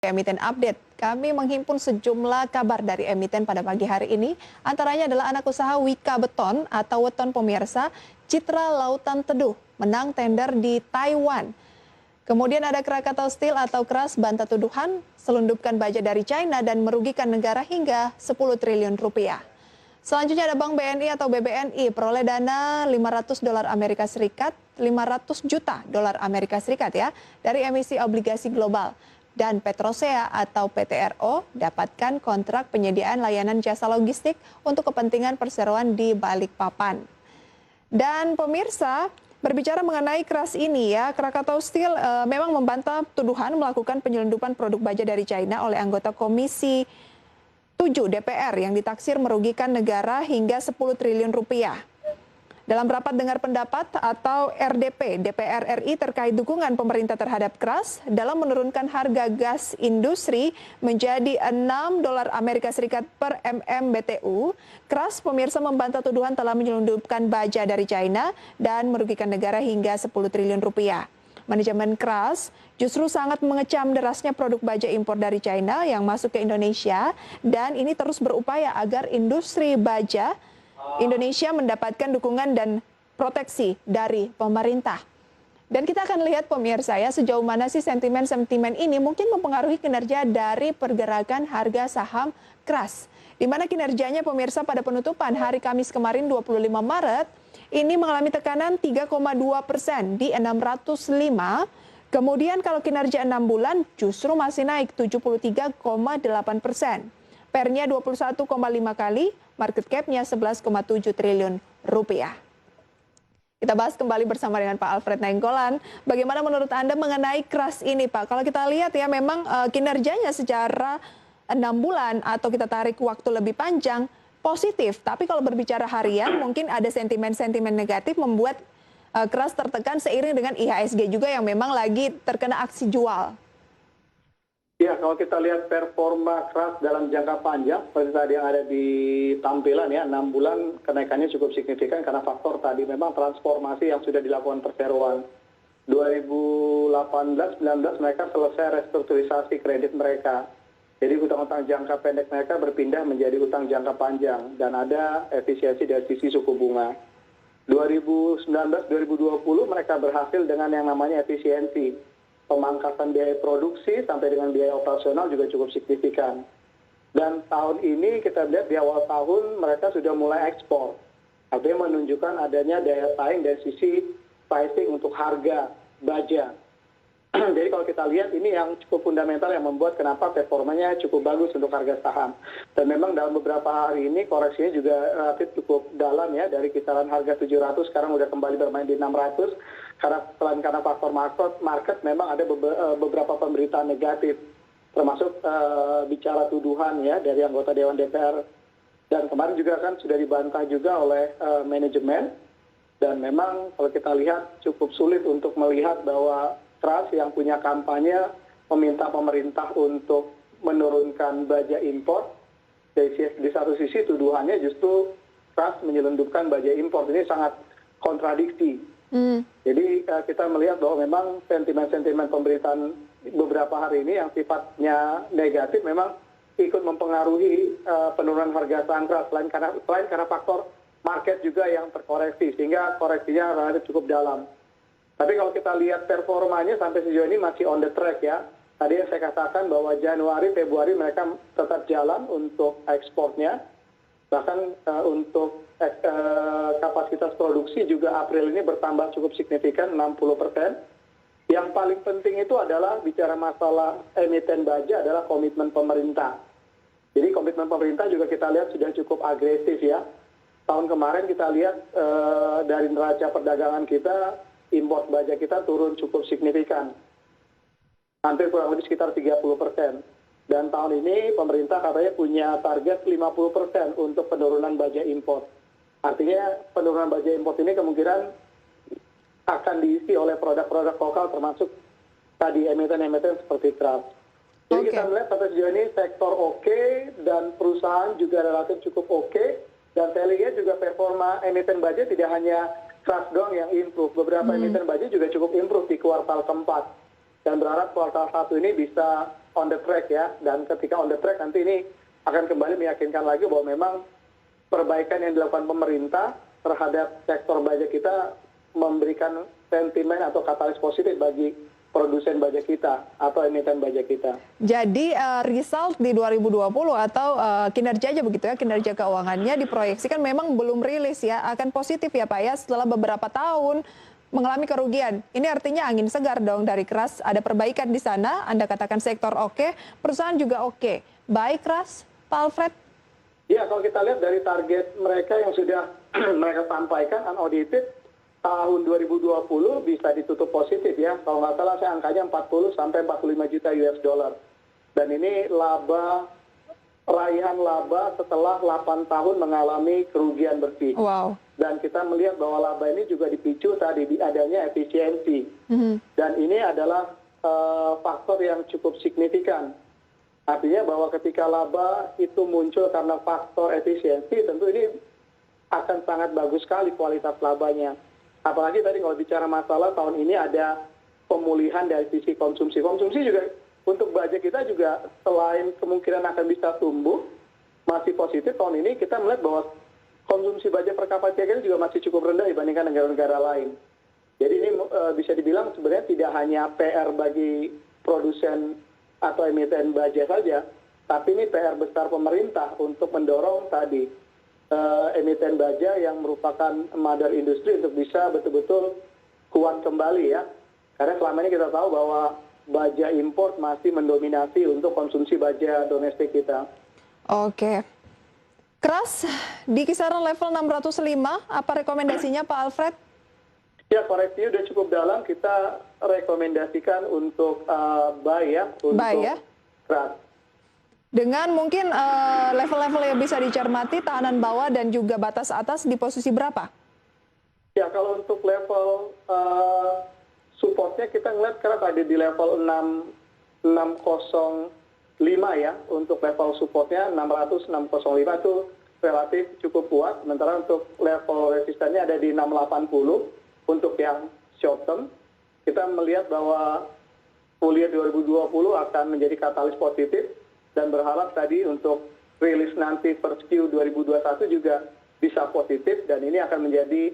Emiten update, kami menghimpun sejumlah kabar dari emiten pada pagi hari ini. Antaranya adalah anak usaha Wika Beton atau Weton pemirsa, Citra Lautan Teduh, menang tender di Taiwan. Kemudian ada Krakatau Steel atau Keras bantah tuduhan, selundupkan baja dari China dan merugikan negara hingga 10 triliun rupiah. Selanjutnya ada Bank BNI atau BBNI, peroleh dana 500 dolar Amerika Serikat, 500 juta dolar Amerika Serikat ya, dari emisi obligasi global. Dan Petrosea atau PTRO dapatkan kontrak penyediaan layanan jasa logistik untuk kepentingan perseroan di Balikpapan. Dan pemirsa, berbicara mengenai Keras ini ya, Krakatau Steel memang membantah tuduhan melakukan penyelundupan produk baja dari China oleh anggota Komisi 7 DPR yang ditaksir merugikan negara hingga 10 triliun rupiah. Dalam rapat dengar pendapat atau RDP DPR RI terkait dukungan pemerintah terhadap Keras dalam menurunkan harga gas industri menjadi 6 dolar Amerika Serikat per MMBTU, Keras pemirsa membantah tuduhan telah menyelundupkan baja dari China dan merugikan negara hingga 10 triliun rupiah. Manajemen Keras justru sangat mengecam derasnya produk baja impor dari China yang masuk ke Indonesia dan ini terus berupaya agar industri baja Indonesia mendapatkan dukungan dan proteksi dari pemerintah. Dan kita akan lihat pemirsa ya sejauh mana sih sentimen-sentimen ini mungkin mempengaruhi kinerja dari pergerakan harga saham Keras. Di mana kinerjanya pemirsa pada penutupan hari Kamis kemarin 25 Maret ini mengalami tekanan 3,2% di 605. Kemudian kalau kinerja 6 bulan justru masih naik 73,8%. Pernya 21,5 kali, market cap-nya 11,7 triliun rupiah. Kita bahas kembali bersama dengan Pak Alfred Nainggolan. Bagaimana menurut Anda mengenai Keras ini, Pak? Kalau kita lihat ya memang kinerjanya secara 6 bulan atau kita tarik waktu lebih panjang positif. Tapi kalau berbicara harian mungkin ada sentimen-sentimen negatif membuat Keras tertekan seiring dengan IHSG juga yang memang lagi terkena aksi jual. Ya, kalau kita lihat performa Keras dalam jangka panjang, seperti tadi yang ada di tampilan ya, 6 bulan kenaikannya cukup signifikan karena faktor tadi memang transformasi yang sudah dilakukan perseroan. 2018-19 mereka selesai restrukturisasi kredit mereka. Jadi utang-utang jangka pendek mereka berpindah menjadi utang jangka panjang dan ada efisiensi dari sisi suku bunga. 2019-2020 mereka berhasil dengan yang namanya efisiensi. Pemangkasan biaya produksi sampai dengan biaya operasional juga cukup signifikan. Dan tahun ini kita lihat di awal tahun mereka sudah mulai ekspor. Artinya menunjukkan adanya daya saing dari sisi pricing untuk harga baja. Jadi kalau kita lihat ini yang cukup fundamental yang membuat kenapa performanya cukup bagus untuk harga saham. Dan memang dalam beberapa hari ini koreksinya juga relatif cukup dalam ya, dari kisaran harga 700 sekarang udah kembali bermain di 600. Karena faktor market memang ada beberapa pemberitaan negatif, termasuk bicara tuduhan ya dari anggota Dewan DPR. Dan kemarin juga kan sudah dibantah juga oleh manajemen. Dan memang kalau kita lihat cukup sulit untuk melihat bahwa Keras yang punya kampanye meminta pemerintah untuk menurunkan baja impor. Di satu sisi tuduhannya justru Keras menyelundupkan baja impor. Ini sangat kontradiksi. Jadi kita melihat bahwa memang sentimen-sentimen pemberitaan beberapa hari ini yang sifatnya negatif memang ikut mempengaruhi penurunan harga saham Keras selain karena faktor market juga yang terkoreksi sehingga koreksinya relatif cukup dalam. Tapi kalau kita lihat performanya sampai sejauh ini masih on the track ya. Tadi yang saya katakan bahwa Januari, Februari mereka tetap jalan untuk ekspornya. Bahkan untuk kapasitas produksi juga April ini bertambah cukup signifikan 60%. Yang paling penting itu adalah bicara masalah emiten baja adalah komitmen pemerintah. Jadi komitmen pemerintah juga kita lihat sudah cukup agresif ya. Tahun kemarin kita lihat dari neraca perdagangan kita, import baja kita turun cukup signifikan. Hampir kurang lebih sekitar 30%. Dan tahun ini pemerintah katanya punya target 50% untuk penurunan baja import. Artinya penurunan baja import ini kemungkinan akan diisi oleh produk-produk lokal termasuk tadi emiten-emiten seperti Keras. Jadi kita melihat sampai sejauh ini sektor oke dan perusahaan juga relatif cukup oke. Dan saya lihat juga performa emiten baja tidak hanya Keras doang yang improve. Beberapa emiten baja juga cukup improve di kuartal keempat. Dan berharap kuartal 1 ini bisa on the track ya, dan ketika on the track nanti ini akan kembali meyakinkan lagi bahwa memang perbaikan yang dilakukan pemerintah terhadap sektor baja kita memberikan sentimen atau katalis positif bagi produsen baja kita atau emiten baja kita. Jadi result di 2020 atau kinerja aja begitu ya, kinerja keuangannya diproyeksikan memang belum rilis ya, akan positif ya Pak ya setelah beberapa tahun mengalami kerugian. Ini artinya angin segar dong dari Keras, ada perbaikan di sana, Anda katakan sektor oke, perusahaan juga oke. Baik Keras, Pak Alfred? Ya, kalau kita lihat dari target mereka yang sudah mereka sampaikan unaudited, tahun 2020 bisa ditutup positif ya. Kalau nggak salah saya angkanya 40 sampai 45 juta US dollar. Dan ini raihan laba setelah 8 tahun mengalami kerugian bersih. Wow. Dan kita melihat bahwa laba ini juga dipicu tadi di adanya efisiensi. Dan ini adalah faktor yang cukup signifikan. Artinya bahwa ketika laba itu muncul karena faktor efisiensi, tentu ini akan sangat bagus sekali kualitas labanya. Apalagi tadi kalau bicara masalah tahun ini ada pemulihan dari sisi konsumsi. Konsumsi juga untuk baja kita juga selain kemungkinan akan bisa tumbuh, masih positif tahun ini kita melihat bahwa konsumsi baja per kapasitas kita juga masih cukup rendah dibandingkan negara-negara lain. Jadi ini bisa dibilang sebenarnya tidak hanya PR bagi produsen atau emiten baja saja, tapi ini PR besar pemerintah untuk mendorong tadi emiten baja yang merupakan mother industry untuk bisa betul-betul kuat kembali ya. Karena selama ini kita tahu bahwa baja import masih mendominasi untuk konsumsi baja domestik kita. Oke. Keras di kisaran level 605, apa rekomendasinya Pak Alfred? Ya, koreksi udah cukup dalam, kita rekomendasikan untuk buy ya, untuk Keras. Dengan mungkin level-level yang bisa dicermati, tahanan bawah dan juga batas atas di posisi berapa? Ya, kalau untuk level supportnya kita ngeliat Keras ada di level 605 ya, untuk level supportnya 605 itu relatif cukup kuat, sementara untuk level resistannya ada di 680 untuk yang short term. Kita melihat bahwa full year 2020 akan menjadi katalis positif, dan berharap tadi untuk rilis nanti first Q 2021 juga bisa positif, dan ini akan menjadi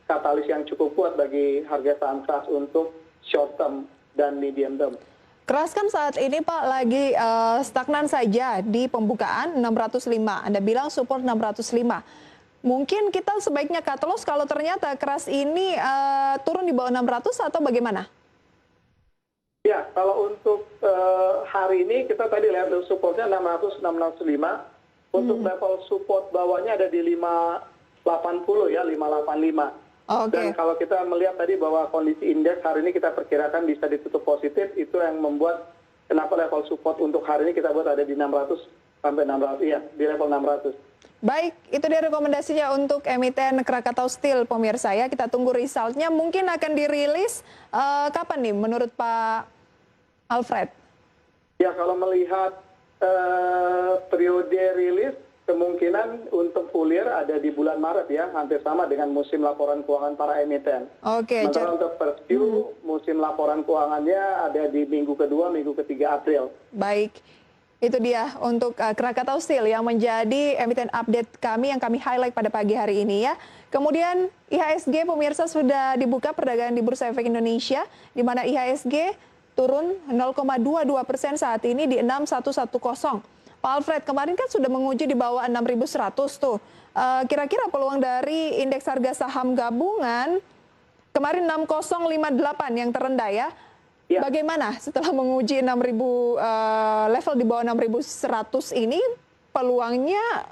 katalis yang cukup kuat bagi harga saham Keras untuk short term dan medium term. Keras kan saat ini Pak lagi stagnan saja di pembukaan 605. Anda bilang support 605. Mungkin kita sebaiknya cut loss kalau ternyata Keras ini turun di bawah 600 atau bagaimana? Ya, kalau untuk hari ini kita tadi lihat supportnya 600-605. Untuk level support bawahnya ada di 580 ya, 585. Dan kalau kita melihat tadi bahwa kondisi indeks hari ini kita perkirakan bisa ditutup positif, itu yang membuat kenapa level support untuk hari ini kita buat ada di 600 sampai 600 ya, di level 600. Baik, itu dia rekomendasinya untuk emiten Krakatau Steel pemirsa ya. Kita tunggu resultnya, mungkin akan dirilis kapan nih menurut Pak Alfred? Ya, kalau melihat periode rilis, kemungkinan untuk full year ada di bulan Maret ya, hampir sama dengan musim laporan keuangan para emiten. Sementara untuk first Q, musim laporan keuangannya ada di minggu kedua, minggu ketiga April. Baik, itu dia untuk Krakatau Steel yang menjadi emiten update kami yang kami highlight pada pagi hari ini ya. Kemudian IHSG pemirsa sudah dibuka perdagangan di Bursa Efek Indonesia, di mana IHSG turun 0,22% saat ini di 6110. Pak Alfred, kemarin kan sudah menguji di bawah 6.100 tuh. Kira-kira peluang dari indeks harga saham gabungan kemarin 6058 yang terendah ya. Bagaimana setelah menguji 6.000 level di bawah 6.100 ini, peluangnya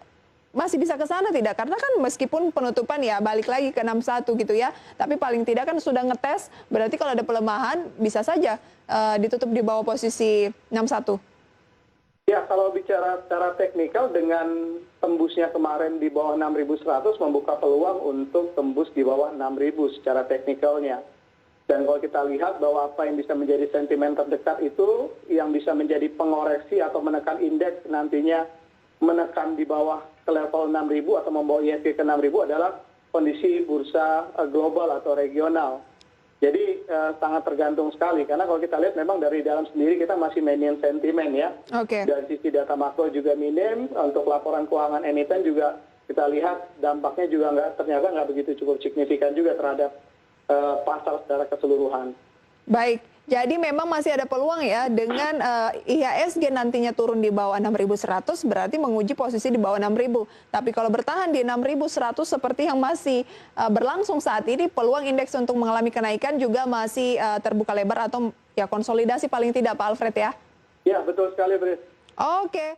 masih bisa ke sana tidak? Karena kan meskipun penutupan ya balik lagi ke 61 gitu ya, tapi paling tidak kan sudah ngetes, berarti kalau ada pelemahan bisa saja ditutup di bawah posisi 61. Ya, kalau bicara secara teknikal dengan tembusnya kemarin di bawah 6.100 membuka peluang untuk tembus di bawah 6.000 secara teknikalnya. Dan kalau kita lihat bahwa apa yang bisa menjadi sentimen terdekat itu yang bisa menjadi pengoreksi atau menekan indeks nantinya menekan di bawah ke level 6.000 atau membawa IHSG ke 6.000 adalah kondisi bursa global atau regional. Jadi sangat tergantung sekali karena kalau kita lihat memang dari dalam sendiri kita masih minim sentimen ya. Oke. Dari sisi data makro juga minim, untuk laporan keuangan emiten juga kita lihat dampaknya juga ternyata nggak begitu cukup signifikan juga terhadap pasar secara keseluruhan. Baik, jadi memang masih ada peluang ya dengan IHSG nantinya turun di bawah 6.100 berarti menguji posisi di bawah 6.000. Tapi kalau bertahan di 6.100 seperti yang masih berlangsung saat ini, peluang indeks untuk mengalami kenaikan juga masih terbuka lebar atau ya konsolidasi paling tidak Pak Alfred ya? Ya betul sekali, Bris. Oke.